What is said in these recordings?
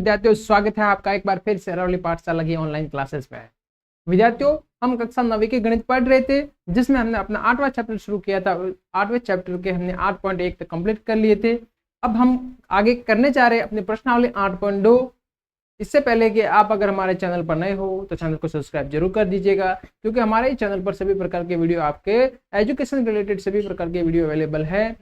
विद्यार्थियों, स्वागत है आपका एक बार फिर से अरावली पाठशाला की ऑनलाइन क्लासेस में। विद्यार्थियों, हम कक्षा 9वीं के गणित पढ़ रहे थे, जिसमें हमने अपना 8वां चैप्टर शुरू किया था। 8वें चैप्टर के हमने 8.1 तक कंप्लीट कर लिए थे। अब हम आगे करने जा रहे हैं अपनी प्रश्नावली 8.2। इससे पहले कि आप अगर हमारे चैनल पर नए हो तो चैनल को सब्सक्राइब जरूर कर दीजिएगा, क्योंकि हमारे चैनल पर सभी प्रकार के वीडियो, आपके एजुकेशन रिलेटेड सभी प्रकार के वीडियो अवेलेबल है।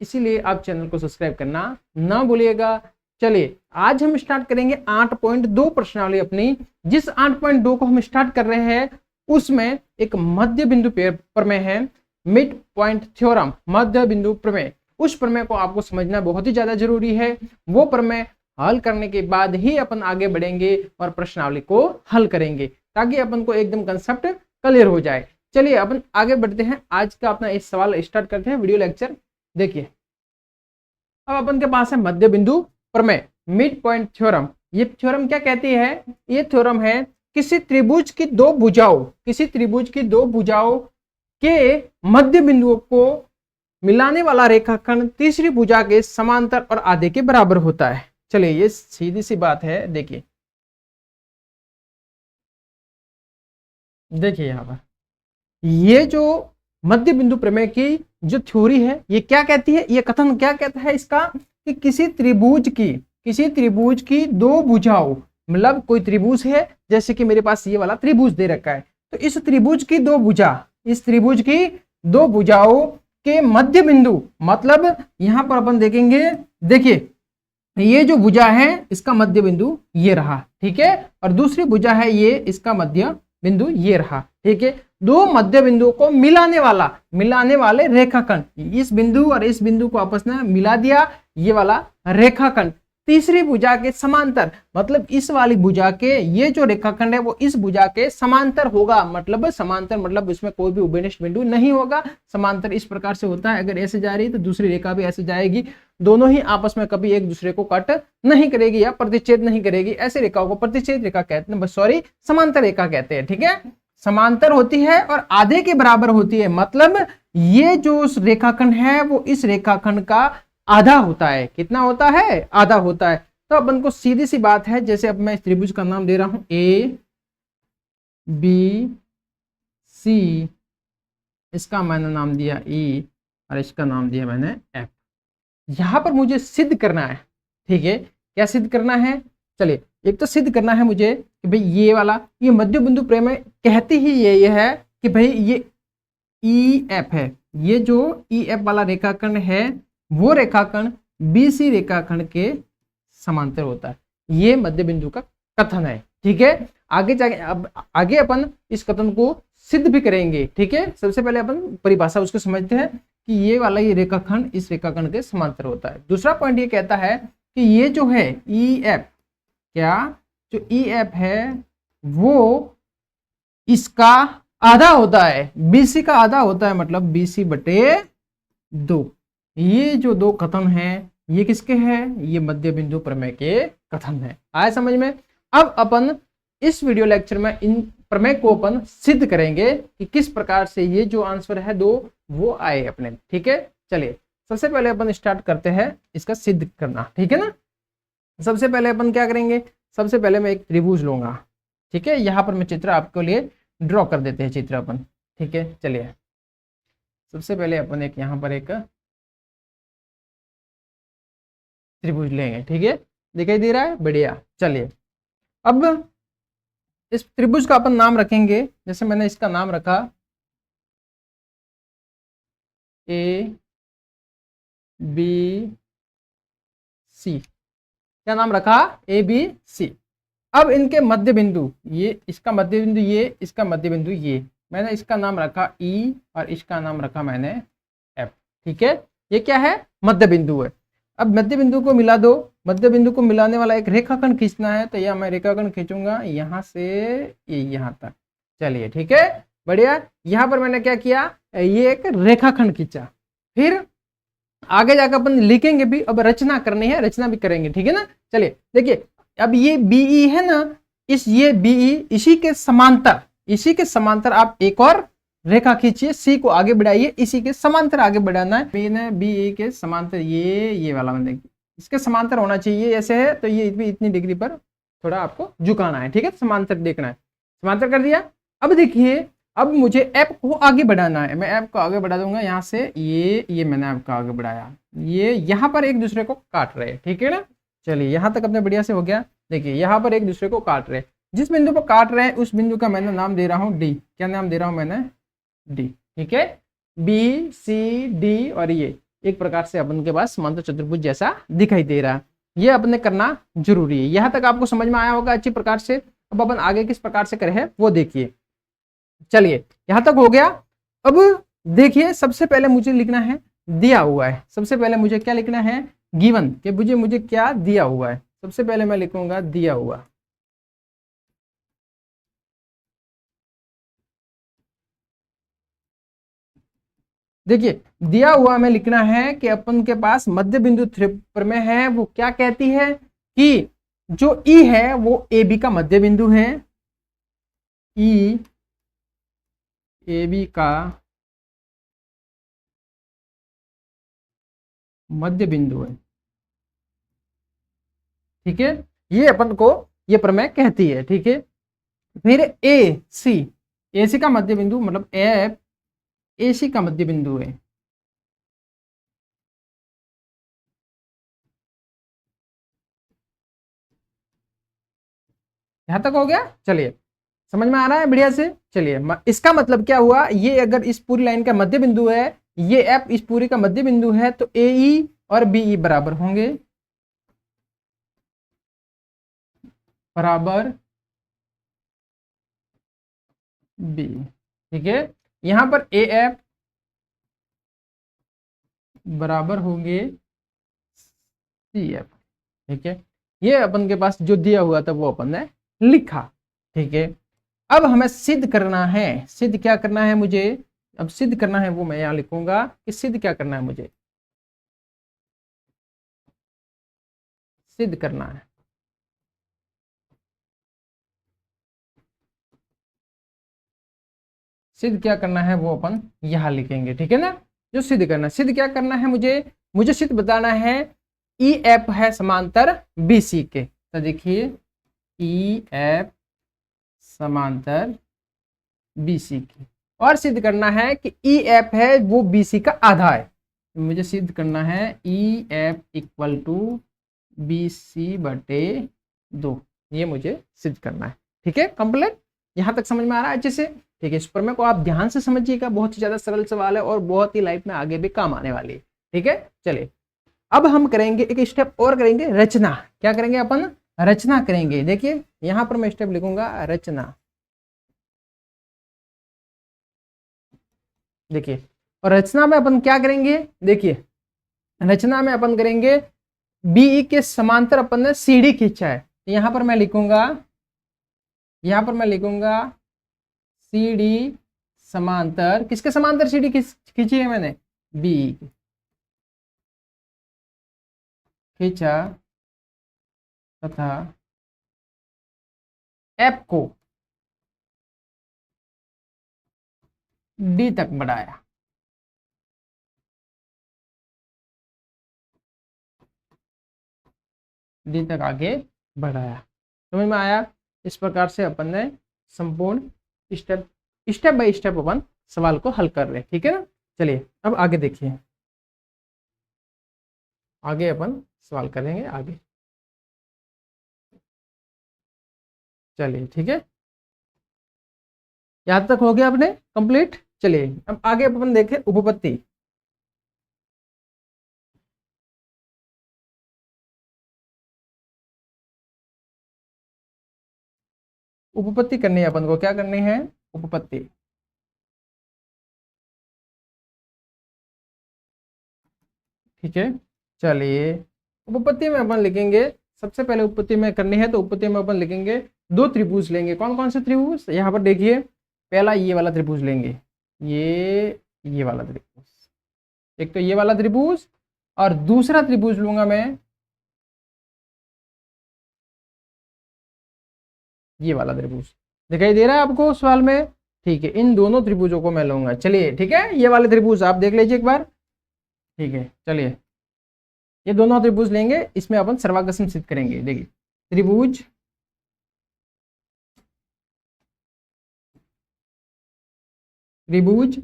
इसीलिए आप चैनल को सब्सक्राइब करना ना भूलिएगा। चलिए, आज हम स्टार्ट करेंगे 8.2 प्रश्नावली अपनी। जिस 8.2 को हम स्टार्ट कर रहे हैं उसमें एक मध्य बिंदु प्रमेय है, मिड पॉइंट थ्योरम, मध्य बिंदु प्रमेय। उस प्रमेय को आपको समझना बहुत ही ज्यादा जरूरी है। वो प्रमेय हल करने के बाद ही अपन आगे बढ़ेंगे और प्रश्नावली को हल करेंगे, ताकि अपन को एकदम कंसेप्ट क्लियर हो जाए। चलिए अपन आगे बढ़ते हैं। आज का अपना इस सवाल स्टार्ट करते हैं, वीडियो लेक्चर देखिए। अब अपन के पास है मध्य बिंदु प्रमेय, मिड पॉइंट थ्योरम। ये थ्योरम क्या कहती है? ये थ्योरम है किसी त्रिभुज की दो भुजाओं के मध्य बिंदुओं को मिलाने वाला रेखाखंड तीसरी भुजा के समांतर और आधे के बराबर होता है। चलिए, ये सीधी सी बात है। देखिए यहां पर ये जो मध्य बिंदु प्रमेय की जो थ्योरी है, ये क्या कहती है? ये कथन क्या कहता है इसका कि किसी त्रिभुज की दो भुजाओं, मतलब कोई त्रिभुज है, जैसे कि मेरे पास ये वाला त्रिभुज दे रखा है, तो इस त्रिभुज की दो भुजाओं के मध्य बिंदु, मतलब यहां पर अपन देखेंगे, देखिए ये जो भुजा है इसका मध्य बिंदु ये रहा, ठीक है, और दूसरी भुजा है ये, इसका मध्य बिंदु ये रहा, ठीक है। दो मध्य बिंदुओं को मिलाने वाले रेखाखंड, इस बिंदु और इस बिंदु को आपस में मिला दिया, ये वाला रेखाखंड तीसरी भुजा के समांतर, मतलब इस वाली भुजा के ये जो रेखाखंड है वो इस भुजा के समांतर होगा। मतलब समांतर मतलब इसमें कोई भी उभयनिष्ठ बिंदु नहीं होगा। समांतर इस प्रकार से होता है, अगर ऐसे जा रही है तो दूसरी रेखा भी ऐसे जाएगी, दोनों ही आपस में कभी एक दूसरे को कट नहीं करेगी या प्रतिच्छेद नहीं करेगी। ऐसे रेखाओं को प्रतिच्छेद रेखा कहते हैं, सॉरी समांतर रेखा कहते हैं, ठीक है। समांतर होती है और आधे के बराबर होती है, मतलब ये जो रेखाखंड है वो इस रेखाखंड का आधा होता है। कितना होता है? आधा होता है। तो अपन को सीधी सी बात है, जैसे अब मैं इस त्रिभुज का नाम दे रहा हूं ए बी सी, इसका मैंने नाम दिया ई और इसका नाम दिया मैंने एफ। यहां पर मुझे सिद्ध करना है, ठीक है। क्या सिद्ध करना है? चलिए, एक तो सिद्ध करना है मुझे कि भाई ये वाला, ये मध्य बिंदु प्रमेय कहती ही ये है कि भाई ये ई एफ है, ये जो ई एफ वाला रेखाखंड है वो रेखाखंड बीसी रेखाखंड के समांतर होता है। ये मध्य बिंदु का कथन है, ठीक है। आगे अपन इस कथन को सिद्ध भी करेंगे, ठीक है। सबसे पहले अपन परिभाषा उसको समझते हैं कि ये वाला ये रेखाखंड इस रेखाखंड के समांतर होता है। दूसरा पॉइंट ये कहता है कि ये जो है ई एफ, क्या जो ई एफ है वो इसका आधा होता है, बीसी का आधा होता है, मतलब बीसी बटे 2। ये जो दो कथन हैं ये किसके हैं? ये मध्य बिंदु प्रमेय के कथन है। आया समझ में? अब अपन इस वीडियो लेक्चर में इन प्रमेय को अपन सिद्ध करेंगे कि किस प्रकार से ये जो आंसर है दो वो आए अपने, ठीक है। चलिए, सबसे पहले अपन स्टार्ट करते हैं इसका सिद्ध करना, ठीक है ना। सबसे पहले अपन क्या करेंगे? सबसे पहले मैं एक त्रिभुज लूंगा, ठीक है। यहां पर मैं चित्र आपके लिए ड्रॉ कर देते हैं, चित्र अपन, ठीक है। चलिए, सबसे पहले अपन एक यहां पर एक त्रिभुज लेंगे, ठीक है। दिखाई दे रहा है? बढ़िया। चलिए, अब इस त्रिभुज का अपन नाम रखेंगे, जैसे मैंने इसका नाम रखा ए बी सी। क्या नाम रखा? A B C. अब इनके मध्य बिंदु, ये इसका मध्य बिंदु ये, इसका मध्य बिंदु ये, मैंने इसका नाम रखा ई और इसका नाम रखा मैंने एफ, ठीक है। ये क्या है? मध्य बिंदु है। अब मध्य बिंदु को मिला दो, मध्य बिंदु को मिलाने वाला एक रेखाखंड खींचना है, तो यह मैं रेखाखंड खींचूंगा यहां से ये यहां तक। चलिए, ठीक है, बढ़िया। यहां पर मैंने क्या किया? ये एक रेखाखंड खींचा। फिर आगे जाकर अपन लिखेंगे भी, अब रचना करनी है, रचना भी करेंगे, ठीक है ना। चलिए देखिए, अब ये बीई है ना, ये बीई इसी के समांतर आप एक और रेखा खींचिए, सी को आगे बढ़ाइए, इसी के समांतर आगे बढ़ाना है। मैंने बी के समांतर ये वाला मैंने इसके समांतर होना चाहिए, ऐसे है तो ये भी इतनी डिग्री पर थोड़ा आपको झुकाना है, ठीक है, समांतर देखना है। समांतर कर दिया। अब देखिए, अब मुझे एप को आगे बढ़ाना है, मैं एप को आगे बढ़ा दूंगा यहाँ से, ये मैंने एप को आगे बढ़ाया, ये यहाँ पर एक दूसरे को काट रहे हैं, ठीक है ना। चलिए यहाँ तक अपने बढ़िया से हो गया। देखिए यहाँ पर एक दूसरे को काट रहे हैं, जिस बिंदु पर काट रहे हैं उस बिंदु का मैंने नाम दे रहा हूँ डी। क्या नाम दे रहा हूँ मैंने? डी, ठीक है। बी सी डी और ये एक प्रकार से अपन के पास समांतर चतुर्भुज जैसा दिखाई दे रहा है। ये अपने करना जरूरी है। यहाँ तक आपको समझ में आया होगा अच्छी प्रकार से। अब अपन आगे किस प्रकार से करें वो देखिए। चलिए यहाँ तक हो गया। अब देखिए सबसे पहले मुझे लिखना है दिया हुआ है। सबसे पहले मुझे क्या लिखना है? गिवन के मुझे क्या दिया हुआ है। सबसे पहले मैं लिखूंगा दिया हुआ। देखिए दिया हुआ में लिखना है कि अपन के पास मध्य बिंदु प्रमेय है, वो क्या कहती है कि जो ई है वो ए बी का मध्य बिंदु है। ई ए बी का मध्य बिंदु है, ठीक है। ये अपन को ये प्रमेय कहती है, ठीक है। फिर ए सी का मध्य बिंदु मतलब एफ ए सी का मध्य बिंदु है। यहां तक हो गया। चलिए समझ में आ रहा है बढ़िया से। चलिए इसका मतलब क्या हुआ, ये अगर इस पूरी लाइन का मध्य बिंदु है, ये एफ इस पूरी का मध्य बिंदु है, तो ए ई और बी ई बराबर होंगे, बराबर बी, ठीक है। यहां पर ए एफ बराबर होंगे सी एफ, ठीक है। ये अपन के पास जो दिया हुआ था वो अपन ने लिखा, ठीक है। अब हमें सिद्ध करना है। सिद्ध क्या करना है मुझे? अब सिद्ध करना है वो मैं यहां लिखूंगा कि सिद्ध क्या करना है मुझे, सिद्ध करना है। सिद्ध क्या करना है वो अपन यहां लिखेंगे, ठीक है ना। जो सिद्ध करना है, सिद्ध क्या करना है मुझे सिद्ध बताना है ई एफ है समांतर बी सी के। तो देखिए ई एफ समांतर बी सी की, और सिद्ध करना है कि ई एफ है वो बी सी का आधा है। तो मुझे सिद्ध करना है E F equal to B C बटे 2। ये मुझे सिद्ध करना है, ठीक है। कंप्लीट। यहां तक समझ में आ रहा है अच्छे से? ठीक है। इस प्रमेय को आप ध्यान से समझिएगा, बहुत ही ज्यादा सरल सवाल है और बहुत ही लाइफ में आगे भी काम आने वाली है, ठीक है। चलिए अब हम करेंगे एक स्टेप और, करेंगे रचना। क्या करेंगे अपन? रचना करेंगे। देखिए यहां पर मैं स्टेप लिखूंगा रचना। देखिए और रचना में अपन क्या करेंगे? देखिए रचना में अपन करेंगे बीई के समांतर अपन ने सीडी खींचा है, तो यहां पर मैं लिखूंगा सीडी समांतर, किसके समांतर सीडी खींची है मैंने? बीई की खींचा तथा एफ को डी तक बढ़ाया। डी तक आगे बढ़ाया। समझ में आया? इस प्रकार से अपन ने संपूर्ण स्टेप बाय स्टेप अपन सवाल को हल कर रहे हैं, ठीक है ना। चलिए अब आगे देखिए, आगे अपन सवाल करेंगे आगे। चलिए ठीक है, यहां तक हो गया अपने कंप्लीट। चलिए अब आगे अपन देखें उपपत्ति। उपपत्ति करनी है अपन को। क्या करनी है? उपपत्ति। ठीक है। चलिए उपपत्ति में अपन लिखेंगे, सबसे पहले उपपत्ति में करनी है तो उपपत्ति में अपन लिखेंगे दो त्रिभुज लेंगे। कौन कौन से त्रिभुज? यहाँ पर देखिए पहला ये वाला त्रिभुज लेंगे, ये वाला त्रिभुज, एक तो ये वाला त्रिभुज, और दूसरा त्रिभुज लूंगा मैं ये वाला त्रिभुज। दिखाई दे रहा है आपको सवाल में? ठीक है, इन दोनों त्रिभुजों को मैं लूंगा। चलिए ठीक है, ये वाले त्रिभुज आप देख लीजिए एक बार। ठीक है चलिए ये दोनों त्रिभुज लेंगे, इसमें अपन सर्वागसम सिद्ध करेंगे। देखिए त्रिभुज त्रिभुज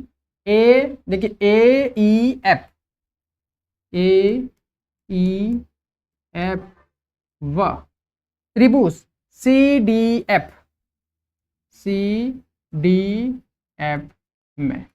ए, देखिए ए ई एफ, ए ई एफ व त्रिभुज C D F, C D F में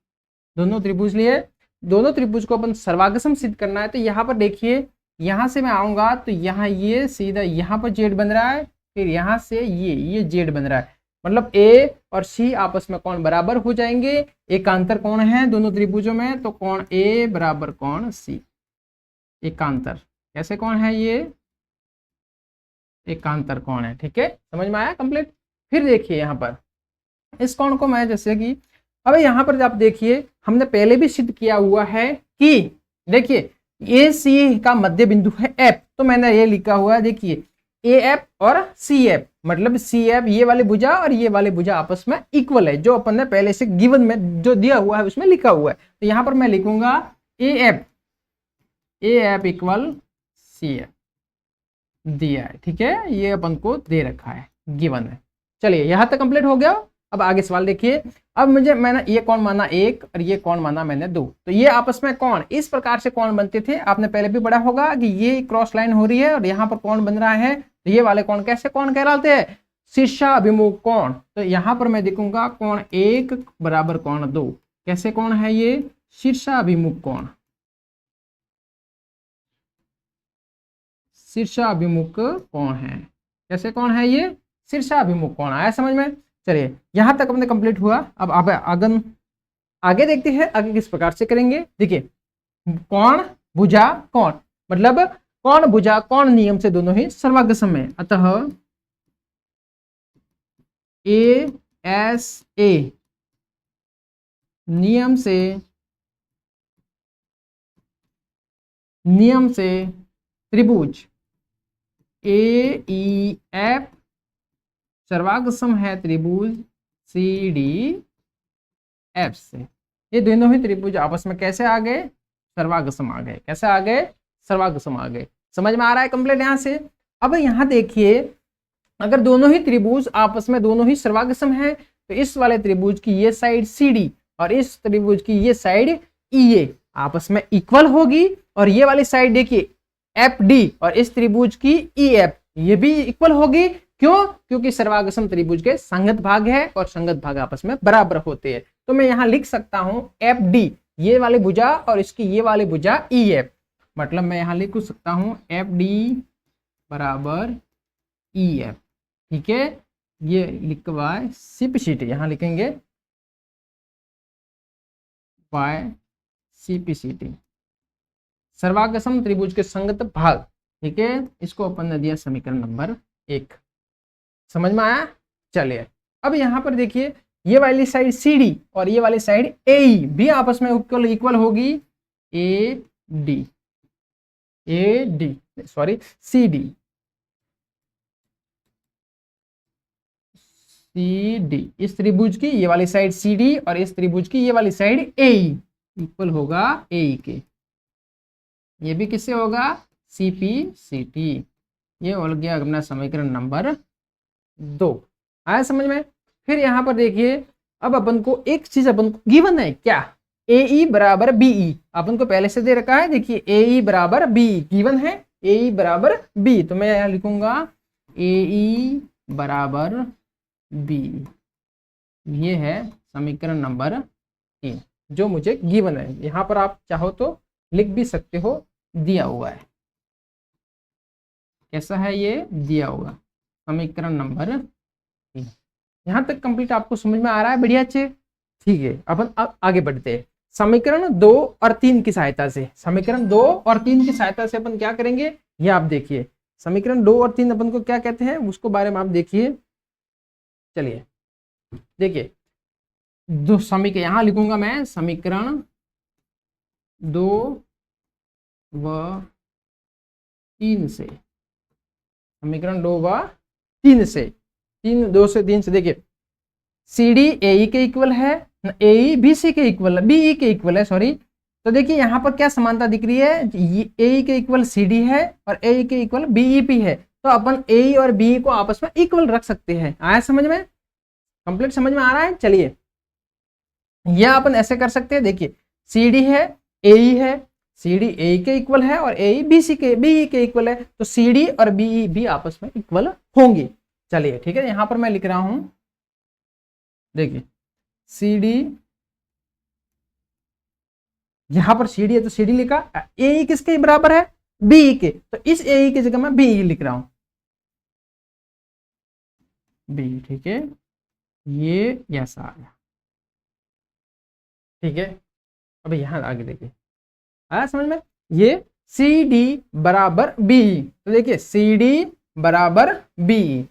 दोनों त्रिभुज लिए। दोनों त्रिभुज को अपन सर्वागसम सिद्ध करना है। तो यहाँ पर देखिए, यहाँ से मैं आऊंगा तो यहाँ ये सीधा यहाँ पर जेड बन रहा है, फिर यहाँ से ये जेड बन रहा है, मतलब ए और सी आपस में कोण बराबर हो जाएंगे। एकांतर कोण है दोनों त्रिभुजों में, तो कोण ए बराबर कोण सी एकांतर। कैसे कोण है ये? एकांतर कोण है। ठीक है, समझ में आया कंप्लीट। फिर देखिए यहाँ पर इस कोण को मैं जैसे कि अब यहाँ पर आप देखिए, हमने पहले भी सिद्ध किया हुआ है कि देखिए ए सी का मध्य बिंदु है एफ, तो मैंने ये लिखा हुआ है, देखिए ए एफ और सी एफ, मतलब सी एफ ये वाले भुजा और ये वाले भुजा आपस में इक्वल है, जो अपन ने पहले से गिवन में जो दिया हुआ है उसमें लिखा हुआ है। तो यहाँ पर मैं लिखूंगा A F equal C F दिया है। ठीक है, ये अपन को दे रखा है, गिवन है। चलिए यहाँ तक कंप्लीट हो गया। अब आगे सवाल देखिए। अब मैंने ये कोण माना 1 और ये कोण माना मैंने 2, तो ये आपस में कोण इस प्रकार से कोण बनते थे। आपने पहले भी पढ़ा होगा कि ये क्रॉस लाइन हो रही है और यहाँ पर कोण बन रहा है, तो ये वाले कोण कैसे कोण कहलाते हैं? शीर्षाभिमुख कोण। तो यहाँ पर मैं देखूंगा कोण 1 बराबर कोण 2। कैसे कोण है ये? शीर्षाभिमुख कोण, शीर्षाभिमुख कोण है। कैसे कोण है ये? शीर्षाभिमुख कोण। आया समझ में? चलिए यहां तक अपने कंप्लीट हुआ। अब आगे देखते हैं आगे किस प्रकार से करेंगे। देखिए कोण भुजा कोण, मतलब कोण भुजा कोण नियम से दोनों ही सर्वागसम है। अतः ए एस ए नियम से त्रिभुज ए ई एफ सर्वागसम है त्रिभुज सी डी एफ से। ये दोनों ही त्रिभुज आपस में कैसे आ गए? सर्वागसम आ गए। कैसे आ गए? सर्वागसम आ गए। समझ में आ रहा है कंप्लीट यहाँ से? अब यहाँ देखिए, अगर दोनों ही त्रिभुज आपस में दोनों ही सर्वागसम है, तो इस वाले त्रिभुज की ये साइड सी डी और इस त्रिभुज की ये साइड ई ए आपस में इक्वल होगी, और ये वाली साइड देखिए एफ डी और इस त्रिभुज की ई एफ ये भी इक्वल होगी। क्यों? क्योंकि सर्वागसम त्रिभुज के संगत भाग है और संगत भाग आपस में बराबर होते हैं। तो मैं यहाँ लिख सकता हूं एफ डी ये वाले भुजा और इसकी ये वाले भुजा ई एफ, मतलब मैं यहाँ लिख सकता हूं एफ डी बराबर ई एफ। ठीक है, ये लिख बाय सीपीसीटी, यहाँ लिखेंगे बाय सीपीसीटी, सर्वागसम त्रिभुज के संगत भाग। ठीक है, इसको अपन ने दिया समीकरण नंबर 1। समझ में आया? चलिए अब यहाँ पर देखिए, ये वाली साइड सी डी और ये वाली साइड ए भी आपस में इक्वल होगी। A D sorry C D इस त्रिभुज की ये वाली साइड सी डी और इस त्रिभुज की ये वाली साइड ए इक्वल होगा ए के। ये भी किससे होगा? सीपीसीटी। ये हो गया अपना समीकरण नंबर 2। आया समझ में? फिर यहाँ पर देखिए, अब अपन को एक चीज अपन को गिवन है, क्या? ए ई बराबर बी ई अपन को पहले से दे रखा है। देखिए ए ई बराबर बी गिवन है, ए ई बराबर बी, तो मैं यहाँ लिखूंगा ए ई बराबर बी। ये है समीकरण नंबर 3 जो मुझे गिवन है। यहाँ पर आप चाहो तो लिख भी सकते हो, दिया हुआ है। कैसा है ये? दिया हुआ समीकरण नंबर 3। यहाँ तक कंप्लीट आपको समझ में आ रहा है? बढ़िया अच्छे। ठीक है, अपन अब आगे बढ़ते हैं समीकरण 2 और 3 की सहायता से। समीकरण 2 और 3 की सहायता से अपन क्या करेंगे, ये आप देखिए। समीकरण 2 और 3 अपन को क्या कहते हैं उसको बारे में आप देखिए। चलिए देखिए, दो समीकरण यहाँ लिखूंगा मैं, समीकरण 2 व 3 से। समीकरण 2 व 3 से, 2 से 3 से देखिए, सी डी ए के इक्वल है, ए बी सी के इक्वल है, बी ई के इक्वल है सॉरी। तो देखिए यहाँ पर क्या समानता दिख रही है, ये ए के इक्वल सी डी है और ए के इक्वल बीई पी है, तो अपन ए और बी को आपस में इक्वल रख सकते हैं। आया समझ में, कंप्लीट समझ में आ रहा है। चलिए यह अपन ऐसे कर सकते हैं, देखिए सी डी है, ए है, सी डी ए के इक्वल है और ए बी सी के बीई के इक्वल है, तो सी डी और बीई भी आपस में इक्वल होंगे। चलिए ठीक है, यहां पर मैं लिख रहा हूं, देखिए सी डी, यहां पर सी डी है तो सी डी लिखा, ए किसके बराबर है, बीई के, तो इस ए की जगह मैं बीई लिख रहा हूं, बी, ठीक है, ये ऐसा आ गया, ठीक है। अब यहां आगे देखिए, आया समझ में, ये सी डी बराबर बी, तो देखिए सी डी बराबर बी,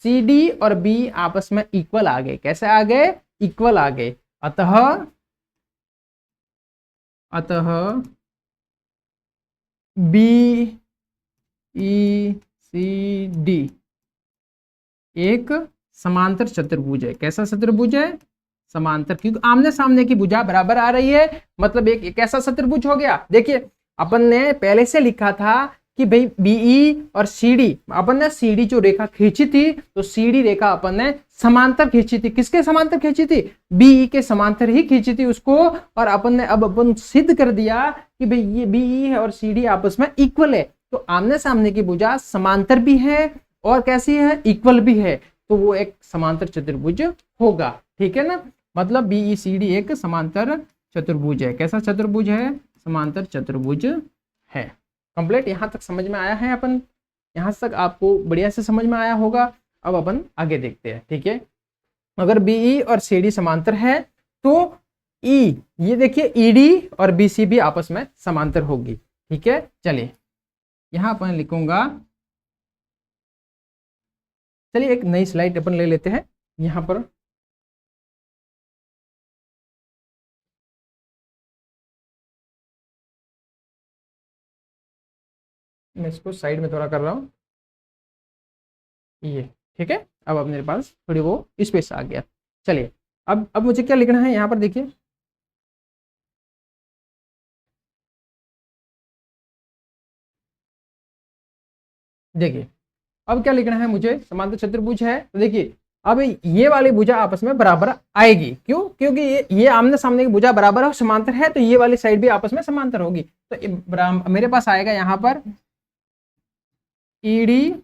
सी डी और बी आपस में इक्वल आ गए, कैसे आ गए, इक्वल आ गए, अतः बी ई सी डी एक समांतर चतुर्भुज है। कैसा चतुर्भुज है, समांतर, क्योंकि आमने सामने की भुजा बराबर आ रही है, मतलब एक कैसा चतुर्भुज हो गया। देखिए अपन ने पहले से लिखा था कि भाई बीई और सीडी, अपन ने सीडी जो रेखा खींची थी, तो सीडी रेखा अपन ने समांतर खींची थी, किसके समांतर खींची थी, बीई के समांतर ही खींची थी उसको, और अपन ने अब अपन सिद्ध कर दिया कि भाई ये बीई और सीडी आपस में इक्वल है, तो आमने सामने की भुजा समांतर भी है और कैसी है, इक्वल भी है, तो वो एक समांतर चतुर्भुज होगा, ठीक है ना। मतलब बीई सी डी एक समांतर चतुर्भुज है। कैसा चतुर्भुज है, समांतर चतुर्भुज है। कंप्लीट यहां तक समझ में आया है, अपन यहां तक आपको बढ़िया से समझ में आया होगा। अब अपन आगे देखते हैं, ठीक है। अगर बीई और सी डी समांतर है तो ई, ये देखिए ईडी और बीसी भी आपस में समांतर होगी, ठीक है। चलिए यहां अपन लिखूंगा, चलिए एक नई स्लाइड अपन ले लेते हैं यहां पर, मैं इसको साइड में थोड़ा कर रहा हूं, ये ठीक है। अब मेरे पास थोड़ी वो स्पेस आ गया। चलिए अब मुझे क्या लिखना है यहाँ पर, देखिए देखिए अब क्या लिखना है मुझे, समांतर चतुर्भुज है, तो देखिए अब ये वाली भुजा आपस में बराबर आएगी, क्यों, क्योंकि ये आमने सामने की भुजा बराबर है, समांतर है, तो ये वाली साइड भी आपस में समांतर होगी, तो मेरे पास आएगा यहाँ पर ईडी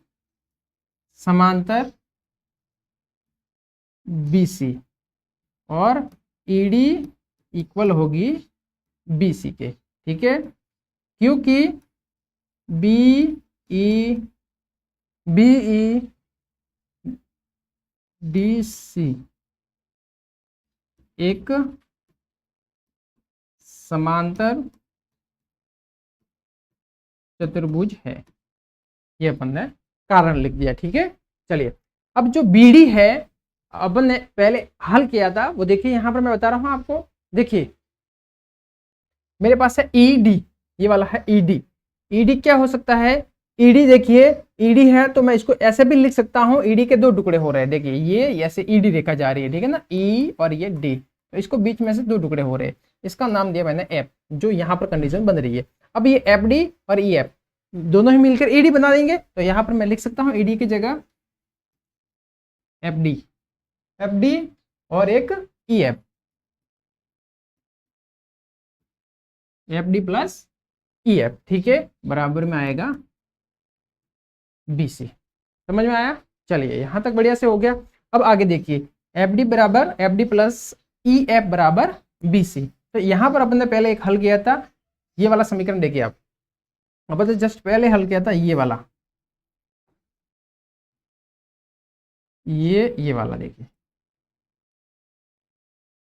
समांतर बीसी और ईडी इक्वल होगी बीसी के, ठीक है, क्योंकि बीई डीसी एक समांतर चतुर्भुज है, ये अपन ने कारण लिख दिया, ठीक है। चलिए अब जो बीडी है अपन ने पहले हल किया था, वो देखिए यहां पर मैं बता रहा हूं आपको, देखिए मेरे पास है ईडी, ये वाला है ईडी, ईडी क्या हो सकता है, ईडी देखिए ईडी है तो मैं इसको ऐसे भी लिख सकता हूं, ईडी के दो टुकड़े हो रहे हैं, देखिए ये ऐसे ईडी रेखा जा रही है, ठीक है ना, ई और ये डी, तो इसको बीच में से दो टुकड़े हो रहे हैं, इसका नाम दिया मैंने एफ, जो यहाँ पर कंडीशन बन रही है। अब ये एफ डी और ई एफ दोनों ही मिलकर ईडी बना देंगे, तो यहाँ पर मैं लिख सकता हूँ ईडी की जगह एफ डी और एक E F D plus E F, ठीक है, बराबर में आएगा बीसी। समझ में आया। चलिए यहां तक बढ़िया से हो गया। अब आगे देखिए एफ डी बराबर F D plus E F बराबर बीसी, तो यहां पर अपन ने पहले एक हल किया था, ये वाला समीकरण देखिए आप, अपन ने जस्ट पहले हल किया था ये वाला, ये वाला देखिए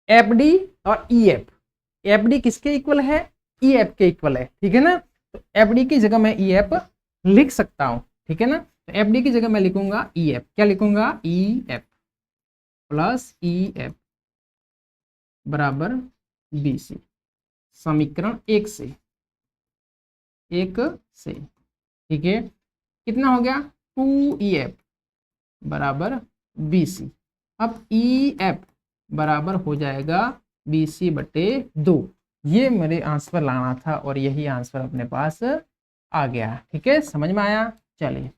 एफ डी और ई एफ डी किसके इक्वल है, ई एफ के इक्वल है, ठीक है ना, तो एफ डी की जगह मैं ई एफ लिख सकता हूं, ठीक है ना, तो एफ डी की जगह मैं लिखूंगा ई एफ, क्या लिखूंगा, E F plus E F बराबर बी सी, समीकरण एक से, ठीक है, कितना हो गया, 2EF बराबर BC। अब EF बराबर हो जाएगा BC/2, ये मेरे आंसर लाना था और यही आंसर अपने पास आ गया। ठीक है, समझ में आया। चलिए,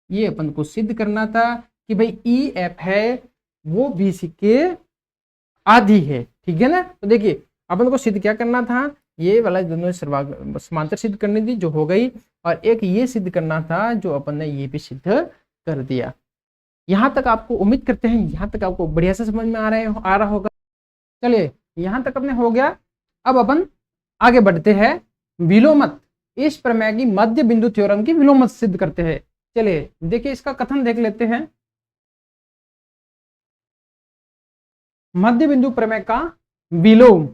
ये अपन को सिद्ध करना था कि भाई ई एफ है वो बी सी के आधी है। ठीक है ना। तो देखिए अपन को सिद्ध क्या करना था, ये वाला दोनों समांतर सिद्ध करनी थी जो हो गई, और एक ये सिद्ध करना था जो अपन ने ये भी सिद्ध कर दिया। यहाँ तक आपको उम्मीद करते हैं यहाँ तक आपको बढ़िया से समझ में आ रहा होगा। चलिए यहाँ तक अपने हो गया। अब अपन आगे बढ़ते हैं, विलोमत इस प्रमेय की मध्य बिंदु थ्योरम की विलोमत सिद्ध करते हैं। चलिए देखिए इसका कथन देख लेते हैं। मध्य बिंदु प्रमेय का विलोम,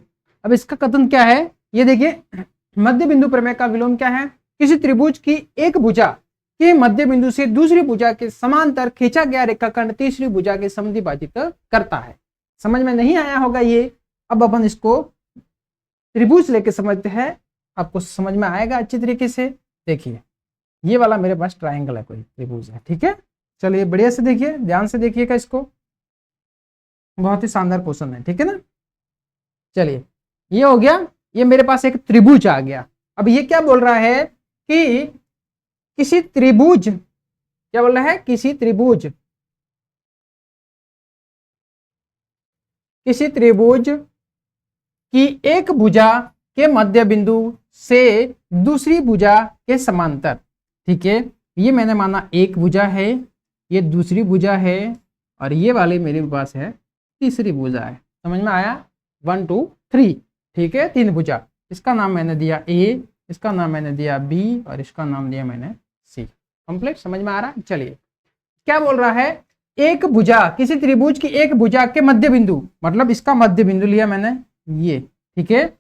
अब इसका कथन क्या है ये देखिए। मध्य बिंदु प्रमेय का विलोम क्या है, किसी त्रिभुज की एक भुजा के मध्य बिंदु से दूसरी भुजा के समांतर खींचा गया रेखाखंड तीसरी भुजा के समद्विभाजित करता है। समझ में नहीं आया होगा ये, अब अपन इसको त्रिभुज लेके समझते हैं, आपको समझ में आएगा अच्छी तरीके से। देखिए ये वाला मेरे पास ट्रायंगल है, कोई त्रिभुज है। ठीक है, चलिए बढ़िया से देखिए, ध्यान से देखिएगा इसको, बहुत ही शानदार क्वेश्चन है। ठीक है ना। चलिए ये हो गया, ये मेरे पास एक त्रिभुज आ गया। अब ये क्या बोल रहा है कि किसी त्रिभुज, क्या बोल रहा है, किसी त्रिभुज की एक भुजा के मध्य बिंदु से दूसरी भुजा के समांतर। ठीक है, ये मैंने माना एक भुजा है, ये दूसरी भुजा है, और ये वाले मेरे पास है तीसरी भुजा है। समझ में आया, 1 2 3। ठीक है, तीन भुजा, इसका नाम मैंने दिया ए, इसका नाम मैंने दिया बी, और इसका नाम दिया मैंने सी। कंप्लीट, समझ में आ रहा है। चलिए क्या बोल रहा है, एक भुजा, किसी त्रिभुज की एक भुजा के मध्य बिंदु, मतलब इसका मध्य बिंदु लिया मैंने ये। ठीक है,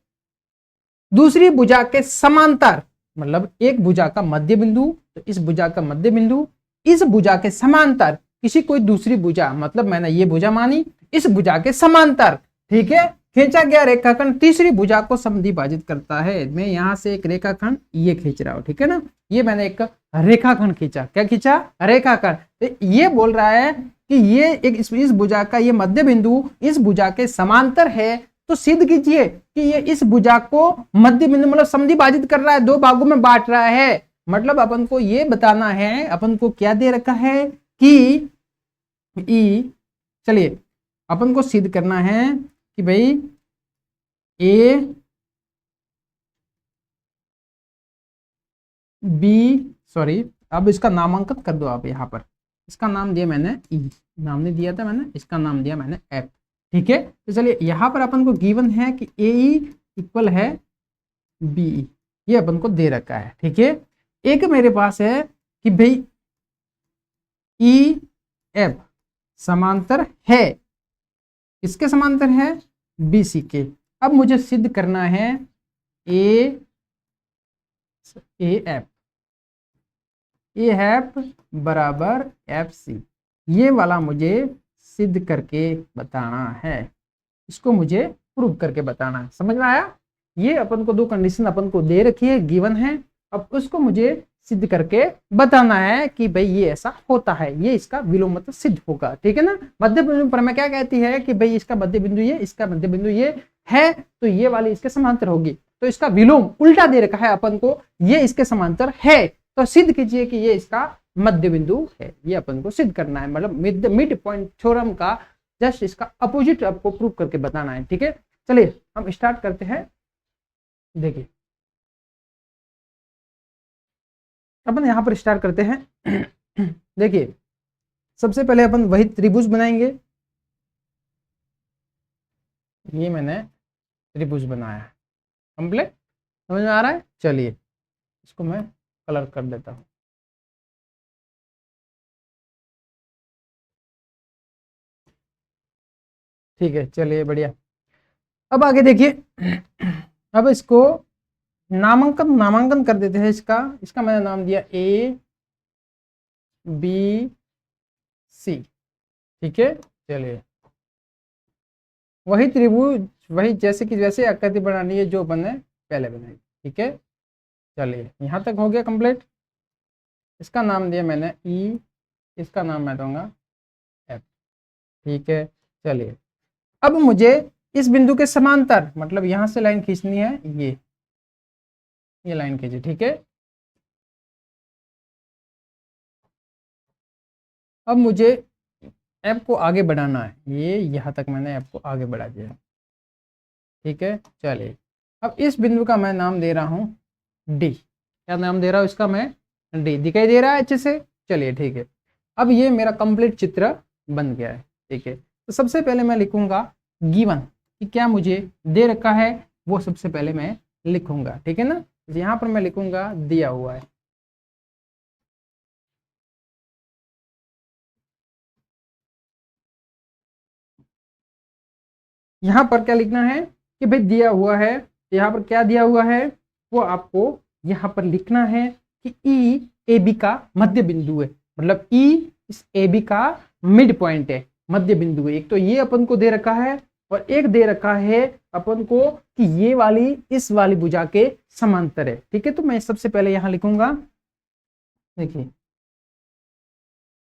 दूसरी भुजा के समांतर, मतलब एक भुजा का मध्य बिंदु, तो इस भुजा का मध्य बिंदु इस भुजा के समांतर किसी कोई दूसरी भुजा, मतलब मैंने ये भुजा मानी, इस भुजा के समांतर। ठीक है, खींचा गया रेखाखंड तीसरी भुजा को समद्विभाजित करता है। मैं यहां से एक रेखाखंड ये खींच रहा हूं। ठीक है ना, ये मैंने एक रेखाखंड खींचा, क्या खींचा, रेखाखंड। तो ये बोल रहा है कि ये एक इस भुजा का ये मध्य बिंदु इस भुजा के समांतर है, तो सिद्ध कीजिए कि ये इस भुजा को मध्य बिंदु मतलब समद्विभाजित कर रहा है, दो भागों में बांट रहा है। मतलब अपन को ये बताना है, अपन को क्या दे रखा है कि ई, चलिए अपन को सिद्ध करना है कि भाई ए बी, सॉरी अब इसका नामांकन कर दो आप यहाँ पर। इसका नाम दिया मैंने ई, नाम नहीं दिया था मैंने, इसका नाम दिया मैंने एफ। ठीक है, तो चलिए यहाँ पर अपन को गिवन है कि ए इक्वल है बी, ये अपन को दे रखा है। ठीक है, एक मेरे पास है कि भाई ई एफ समांतर है, किसके समांतर है, बी सी के। अब मुझे सिद्ध करना है ए एफ बराबर एफ सी, ये वाला मुझे सिद्ध करके बताना है, इसको मुझे प्रूव करके बताना है। समझ में आया, ये अपन को दो कंडीशन अपन को दे रखी है, गिवन है, अब उसको मुझे सिद्ध करके बताना है कि भाई ये ऐसा होता है, ये इसका विलोमत सिद्ध होगा। ठीक है ना। मध्य बिंदु प्रमेय क्या कहती है कि भाई इसका मध्य बिंदु ये, इसका मध्य बिंदु ये है, तो ये वाली इसके समांतर होगी, तो इसका विलोम उल्टा दे रखा है अपन को, ये इसके समांतर है, तो सिद्ध कीजिए कि ये इसका मध्य बिंदु है। ये अपन को सिद्ध करना है, मतलब मिड पॉइंट थ्योरम का जस्ट इसका अपोजिट आपको प्रूव करके बताना है। ठीक है, चलिए हम स्टार्ट करते हैं। देखिए अपन यहां पर स्टार्ट करते हैं। देखिए सबसे पहले अपन वही त्रिभुज बनाएंगे, ये मैंने त्रिभुज बनाया है, कंप्लीट, समझ में आ रहा है। चलिए इसको मैं कलर कर देता हूं। ठीक है, चलिए बढ़िया। अब आगे देखिए, अब इसको नामांकन कर देते हैं इसका। इसका मैंने नाम दिया ए बी सी। ठीक है, चलिए वही त्रिभुज, वही जैसे कि वैसे आकृति बनानी है जो बने पहले बनाई। ठीक है, चलिए यहाँ तक हो गया कंप्लीट। इसका नाम दिया मैंने ई, इसका नाम मैं दूंगा एफ। ठीक है, चलिए अब मुझे इस बिंदु के समांतर, मतलब यहां से लाइन खींचनी है, ये लाइन खींची, ठीक है। अब मुझे एफ को आगे बढ़ाना है, ये यहाँ तक मैंने एफ को आगे बढ़ा दिया, ठीक है। चलिए अब इस बिंदु का मैं नाम दे रहा हूँ डी। क्या नाम दे रहा हूँ इसका मैं? डी। दिखाई दे रहा है अच्छे से? चलिए ठीक है। अब ये मेरा कंप्लीट चित्र बन गया है, ठीक है। तो सबसे पहले मैं लिखूंगा गिवन, कि क्या मुझे दे रखा है वो सबसे पहले मैं लिखूंगा, ठीक है ना। यहाँ पर मैं लिखूंगा दिया हुआ है। यहाँ पर क्या लिखना है कि भाई दिया हुआ है, यहाँ पर क्या दिया हुआ है वो आपको यहाँ पर लिखना है कि ई ए बी का मध्य बिंदु है, मतलब ई इस ए बी का मिड पॉइंट है, मध्य बिंदु है। एक तो ये अपन को दे रखा है और एक दे रखा है अपन को कि ये वाली इस वाली भुजा के समांतर है, ठीक है। तो मैं सबसे पहले यहाँ लिखूंगा, देखिए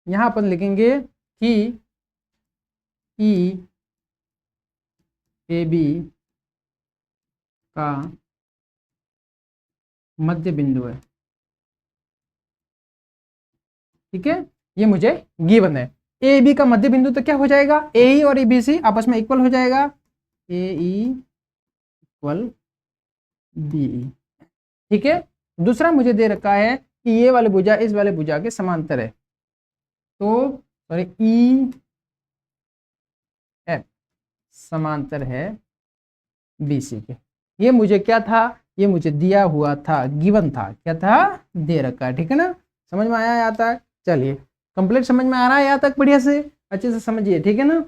यहाँ अपन लिखेंगे कि ई ए बी का मध्य बिंदु है, ठीक है। ये मुझे गिवन है। ए बी का मध्य बिंदु तो क्या हो जाएगा, ए ई और ए बी सी आपस में इक्वल हो जाएगा, ए ई इक्वल बी ई, ठीक है। दूसरा मुझे दे रखा है कि ये वाली भुजा इस वाले भुजा के समांतर है, तो सॉरी ई एफ समांतर है बी सी के। ये मुझे क्या था, ये मुझे दिया हुआ था, गिवन था, क्या था, दे रखा है, ठीक है ना। समझ में आया यहाँ तक? चलिए कंप्लीट समझ में आ रहा है यहाँ तक? बढ़िया से अच्छे से समझिए, ठीक है ना।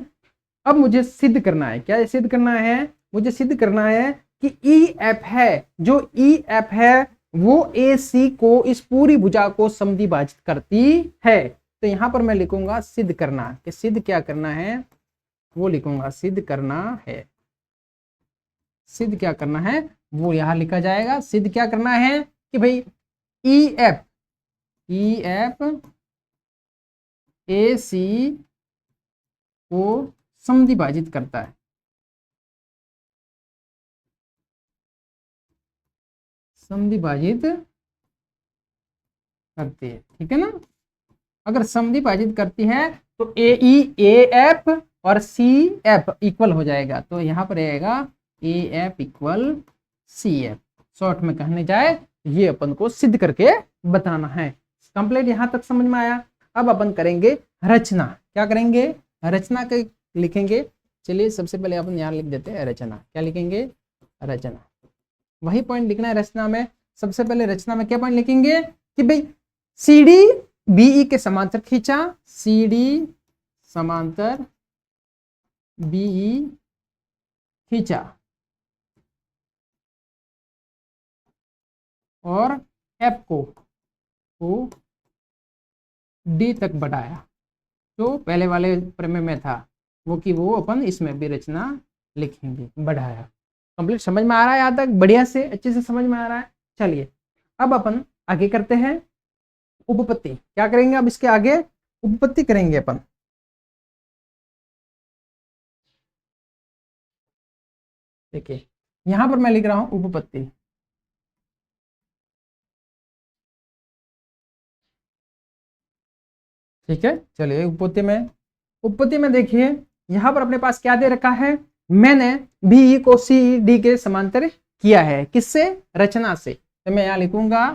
अब मुझे सिद्ध करना है, क्या सिद्ध करना है, मुझे सिद्ध करना है कि ई एफ है, जो ई एफ है वो ए सी को, इस पूरी भुजा को समद्विभाजित करती है। तो यहाँ पर मैं लिखूंगा सिद्ध करना, कि सिद्ध क्या करना है वो लिखूंगा, सिद्ध करना है। सिद्ध क्या करना है वो यहां लिखा जाएगा। सिद्ध क्या करना है कि भाई ई एफ ए सी को समद्विभाजित करता है, समद्विभाजित करती है, ठीक है ना। अगर समद्विभाजित करती है तो ए ई ए एफ और सी एफ इक्वल हो जाएगा, तो यहाँ पर रहेगा A F equal C F. Short में कहने जाए ये अपन को सिद्ध करके बताना है। कंप्लीट यहाँ तक समझ में आया। अब अपन करेंगे रचना। क्या करेंगे, रचना के लिखेंगे। चलिए सबसे पहले अपन यहाँ लिख देते हैं रचना। क्या लिखेंगे, रचना। वही पॉइंट लिखना है रचना में। सबसे पहले रचना में क्या पॉइंट लिखेंगे कि भाई सी डी बीई के समांतर खींचा, सी डी समांतर बीई खींचा और एफ को डी तक बढ़ाया, जो पहले वाले प्रमेय में था वो कि वो अपन इसमें भी रचना लिखेंगे, बढ़ाया। कंप्लीट समझ में आ रहा है यहाँ तक? बढ़िया से अच्छे से समझ में आ रहा है। चलिए अब अपन आगे करते हैं उपपत्ति। क्या करेंगे अब इसके आगे, उपपत्ति करेंगे अपन। देखिए यहां पर मैं लिख रहा हूं उपपत्ति। ठीक है, चलिए उपपत्ति में देखिए यहां पर अपने पास क्या दे रखा है, मैंने बी को सी डी के समांतर किया है। किससे, रचना से। तो मैं यहां लिखूंगा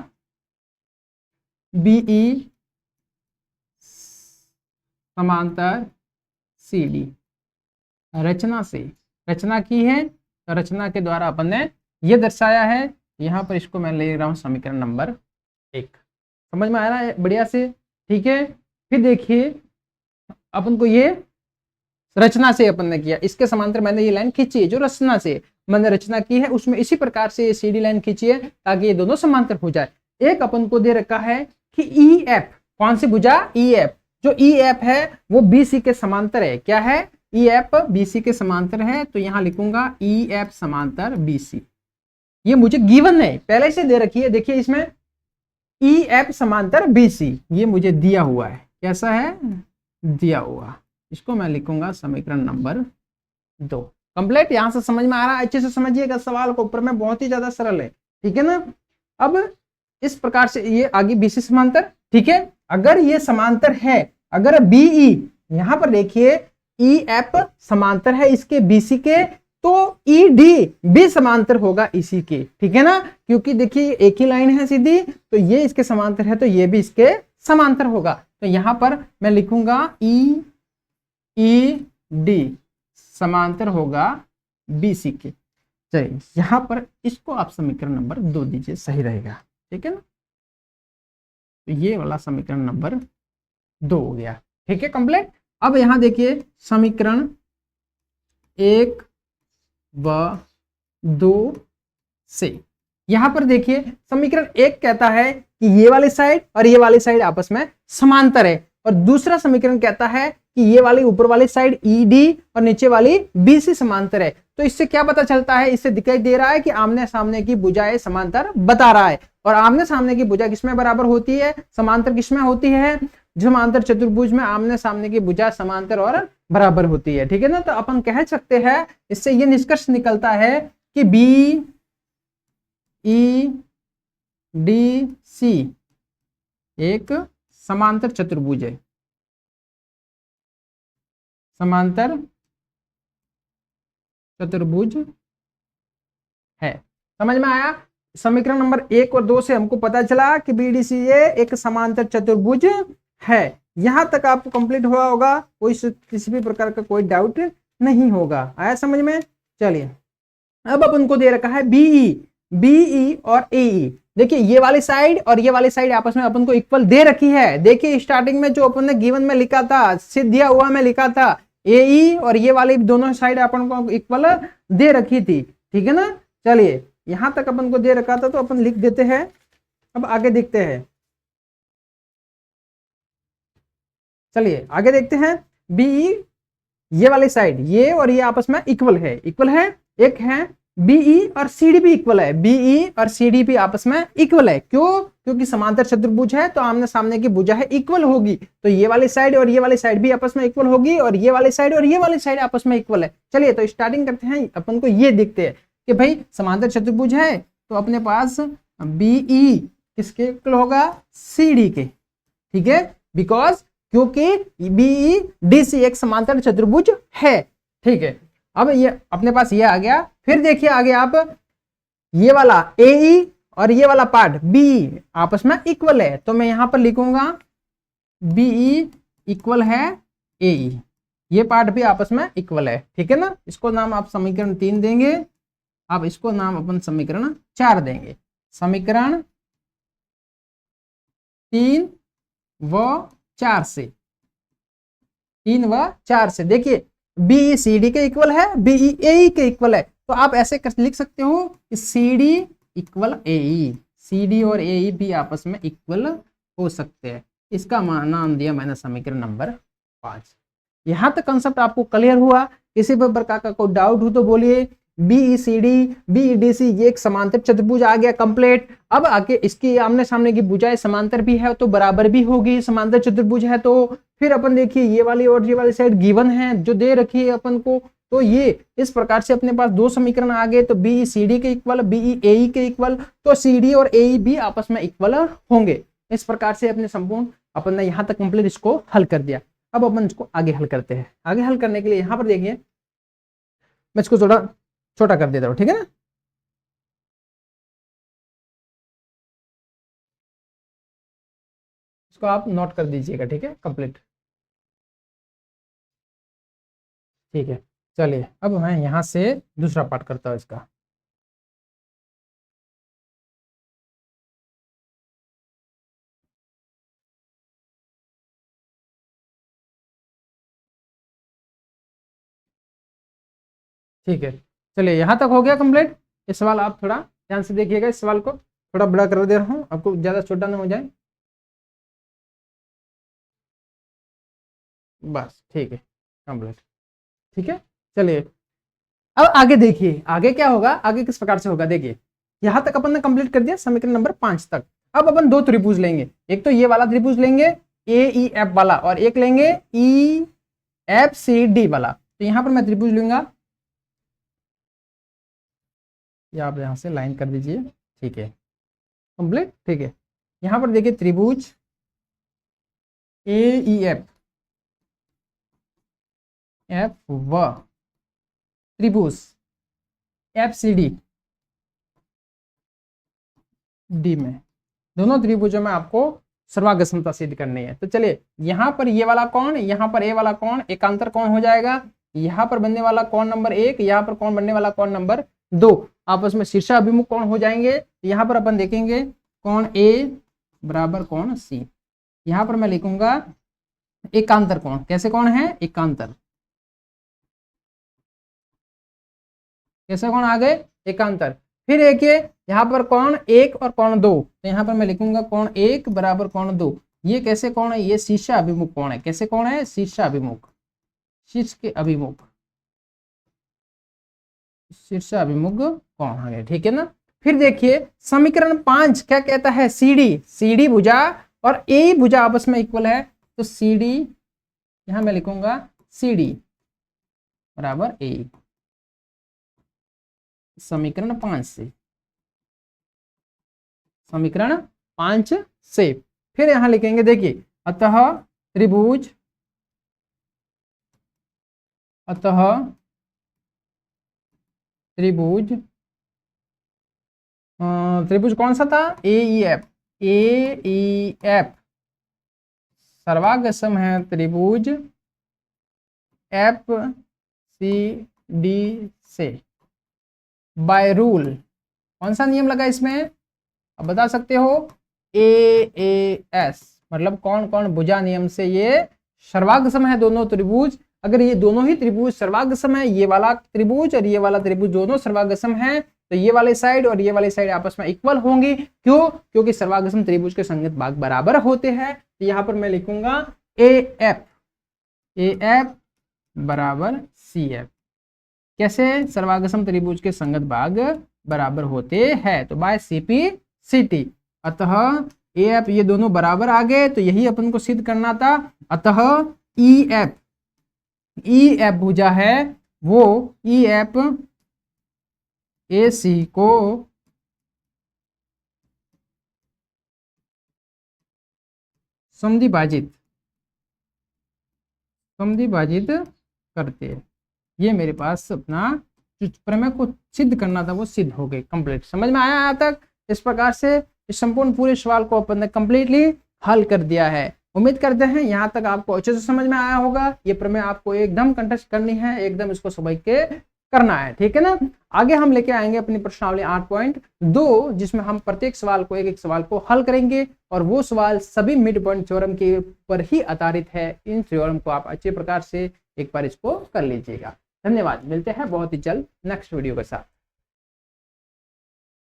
बीई समांतर सी डी, रचना से। रचना की है तो रचना के द्वारा अपन ने यह दर्शाया है। यहां पर इसको मैं ले रहा हूं समीकरण नंबर 1। समझ में आ रहा है बढ़िया से? ठीक है। फिर देखिए अपन को ये रचना से अपन ने किया, इसके समांतर मैंने ये लाइन खींची है, जो रचना से मैंने रचना की है उसमें इसी प्रकार से ये सीडी लाइन खींची है ताकि ये दोनों समांतर हो जाए। एक अपन को दे रखा है कि ई एफ, कौन सी भुजा, ई एफ, जो ई एफ है वो बी सी के समांतर है। क्या है, ई एफ बी सी के समांतर है। तो यहां लिखूंगा ई एफ समांतर बी सी। ये मुझे गिवन है, पहले से दे रखी है। देखिए इसमें ई एफ समांतर बी सी, ये मुझे दिया हुआ है। कैसा है, दिया हुआ। इसको मैं लिखूंगा समीकरण नंबर 2। कंप्लीट। यहां से समझ में आ रहा है? अच्छे से समझिएगा सवाल को, ऊपर में बहुत ही ज्यादा सरल है, ठीक है ना। अब इस प्रकार से ये आगे बीसी समांतर, ठीक है। अगर ये समांतर है, अगर बीई, यहां पर देखिए ई एफ समांतर है इसके बीसी के, तो ई डी भी समांतर होगा इसी के, ठीक है ना। क्योंकि देखिए एक ही लाइन है सीधी, तो ये इसके समांतर है, तो ये भी इसके समांतर होगा। तो यहां पर मैं लिखूंगा ई डी समांतर होगा बीसी के। चलिए यहां पर इसको आप समीकरण नंबर 2 दीजिए, सही रहेगा, ठीक है ना। तो ये वाला समीकरण नंबर 2 हो गया, ठीक है, कंप्लीट। अब यहां देखिए समीकरण 1 व 2 से, यहां पर देखिए समीकरण 1 कहता है कि ये वाली साइड और ये वाली साइड आपस में समांतर है, और दूसरा समीकरण कहता है कि ये वाली ऊपर वाली साइड ईडी और नीचे वाली बीसी समांतर है। तो इससे क्या पता चलता है? इससे दिखाई दे रहा है कि आमने सामने की भुजाएं समांतर बता रहा है, और आमने सामने की भुजा किसमें बराबर होती है? समांतर किसमें होती है? समांतर चतुर्भुज में आमने सामने की भुजा समांतर और बराबर होती है, ठीक है ना। तो अपन कह सकते हैं, इससे ये निष्कर्ष निकलता है कि बी ई डी सी एक समांतर चतुर्भुज है, समांतर चतुर्भुज है। समझ में आया? समीकरण नंबर 1 और 2 से हमको पता चला कि बीडीसीए एक समांतर चतुर्भुज है। यहां तक आपको कंप्लीट हुआ होगा, कोई किसी भी प्रकार का कोई डाउट नहीं होगा। आया समझ में? चलिए अब अपन को दे रखा है बीई और एई। देखिए ये वाली साइड और ये वाली साइड आपस में अपन को इक्वल दे रखी है। देखिए स्टार्टिंग में जो अपन ने गिवन में लिखा था, सिद्ध दिया हुआ में लिखा था एई, और ये वाली दोनों साइड अपन को इक्वल दे रखी थी, ठीक है ना। चलिए यहां तक अपन को दे रखा था, तो अपन लिख देते हैं। अब आगे देखते हैं, चलिए आगे देखते हैं। बीई ये वाली साइड, ये और ये आपस में इक्वल है, एक है बीई और सीडी भी इक्वल है, बीई और सीडी भी आपस में इक्वल है। क्यों? क्योंकि समांतर चतुर्भुज है, तो आमने सामने की भुजा है इक्वल होगी, तो ये वाली साइड और ये वाली साइड भी आपस में इक्वल होगी, और ये वाली साइड और ये वाली साइड आपस में इक्वल है। चलिए तो स्टार्टिंग करते हैं, अपन को ये देखते हैं कि भाई समांतर चतुर्भुज है, तो अपने पास बीई किसके इक्वल होगा? सीडी के, ठीक है। बिकॉज क्योंकि बीई डीसी एक समांतर चतुर्भुज है, ठीक है। अब ये अपने पास ये आ गया। फिर देखिए आगे आप, ये वाला एई और ये वाला पार्ट बीई आपस में इक्वल है, तो मैं यहां पर लिखूंगा बीई इक्वल है एई, ये पार्ट भी आपस में इक्वल है, ठीक है ना। इसको नाम आप समीकरण 3 देंगे, अब इसको नाम अपन समीकरण 4 देंगे। समीकरण 3 व 4 से, 3 व 4 से देखिए बीई सीडी के इक्वल है, बीई एई के इक्वल है, तो आप ऐसे लिख सकते हो कि सीडी इक्वल एई, सीडी और एई भी आपस में इक्वल हो सकते हैं। इसका नाम दिया मैंने समीकरण नंबर 5। यहां तक कंसेप्ट आपको क्लियर हुआ? किसी भी प्रकार का कोई डाउट हो तो बोलिए। बीईसीडी बीईडीसी ये एक समांतर चतुर्भुज आ गया कंप्लीट। अब आके इसकी आमने सामने की भुजाएं समांतर भी है तो बराबर भी होगी, समांतर चतुर्भुज है तो। फिर अपन देखिए ये वाली और ये वाली साइड गिवन है जो दे रखी है अपन को, तो ये इस प्रकार से अपने पास 2 समीकरण आ गए। तो बीई सीडी के इक्वल, बीई एई के इक्वल, तो सीडी और एई भी आपस में इक्वल होंगे। इस प्रकार से अपने संपूर्ण अपन ने यहाँ तक कंप्लीट इसको हल कर दिया। अब अपन इसको आगे हल करते हैं। आगे हल करने के लिए यहाँ पर देखिए मैं इसको थोड़ा छोटा कर देता हूँ, ठीक है ना। इसको आप नोट कर दीजिएगा, ठीक है, कंप्लीट, ठीक है। चलिए अब मैं यहां से दूसरा पार्ट करता हूं इसका। ठीक है, चलिए यहां तक हो गया कंप्लीट। ये सवाल आप थोड़ा ध्यान से देखिएगा, इस सवाल को थोड़ा बड़ा कर दे रहा हूं, आपको ज्यादा छोटा ना हो जाए, बस ठीक है, कंप्लीट, ठीक है। चलिए अब आगे देखिए, आगे क्या होगा, आगे किस प्रकार से होगा। देखिए यहां तक अपन ने कंप्लीट कर दिया समीकरण नंबर 5 तक। अब अपन 2 त्रिभुज लेंगे, एक तो ये वाला त्रिभुज लेंगे ए ई एफ वाला, और एक लेंगे ई एफ सी डी वाला। तो यहां पर मैं त्रिभुज लूंगा ये आप यहाँ से लाइन कर दीजिए, ठीक है, कंप्लीट, ठीक है। यहाँ पर देखिए त्रिभुज AEF एफ व त्रिभुज FCD D में, दोनों त्रिभुजों में आपको सर्वांग समता सिद्ध करनी है। तो चलिए यहाँ पर ये वाला कोण, यहाँ पर ए वाला कोण एकांतर कोण हो जाएगा। यहाँ पर बनने वाला कोण नंबर 1, यहाँ पर कोण बनने वाला कोण नंबर 2 आपस में शीर्षाभिमुख कोण हो जाएंगे। यहाँ पर अपन देखेंगे कोण A बराबर कोण C। यहाँ पर मैं लिखूंगा एकांतर कोण, कैसे कोण है एकांतर, कैसे कोण आ गए एकांतर। फिर देखिए यहाँ पर कोण 1 और कोण 2, तो यहाँ पर मैं लिखूंगा कोण 1 बराबर कोण 2। ये कैसे कोण है, ये शीर्षाभिमुख कोण है। कैसे कोण है, शीर्षाभिमुख, शीर्ष के अभिमुख, शीर्षाभिमुख कोण आ गया, ठीक है ना। फिर देखिए समीकरण 5 क्या कहता है, CD भुजा और ए भुजा आपस में इक्वल है, तो CD यहां मैं लिखूंगा CD बराबर ए, समीकरण 5 से, समीकरण 5 से। फिर यहां लिखेंगे देखिए अतः त्रिभुज त्रिभुज कौन सा था, AEF सर्वांग सम है त्रिभुज FCD से बाय रूल। कौन सा नियम लगा इसमें, अब बता सकते हो, AAS मतलब कौन कौन भुजा नियम से ये सर्वांग सम है दोनों त्रिभुज। अगर ये दोनों ही त्रिभुज सर्वांग सम है, ये वाला त्रिभुज और ये वाला त्रिभुज दोनों सर्वांग सम है, तो ये वाले साइड और ये वाले साइड आपस में इक्वल होंगी। क्यों, क्योंकि सर्वांग सम त्रिभुज के संगत भाग बराबर होते हैं। तो यहाँ पर मैं लिखूंगा AF बराबर CF। कैसे, सर्वांग सम त्रिभुज के संगत भाग बराबर होते हैं, तो बाय CP/CT। अतः AF ये दोनों बराबर आ गए, तो यही अपन को सिद्ध करना था। अतः EF भुजा है वो EF AC को समद्विभाजित करते हैं। ये मेरे पास अपना जो प्रमेय को सिद्ध करना था वो सिद्ध हो गए, कंप्लीट। समझ में आया यहाँ तक। इस प्रकार से इस संपूर्ण पूरे सवाल को अपन ने कंप्लीटली हल कर दिया है। उम्मीद करते हैं यहाँ तक आपको अच्छे से समझ में आया होगा। ये प्रमेय आपको एकदम कंठस्थ करनी है, एकदम इसको समझ के करना है, ठीक है ना। आगे हम लेके आएंगे अपनी प्रश्नावली 8.2 जिसमें हम प्रत्येक सवाल को एक सवाल को हल करेंगे, और वो सवाल सभी मिड पॉइंट थ्योरम के ऊपर ही आधारित है। इन थ्योरम को आप अच्छे प्रकार से एक बार इसको कर लीजिएगा। धन्यवाद, मिलते हैं बहुत ही जल्द नेक्स्ट वीडियो के साथ।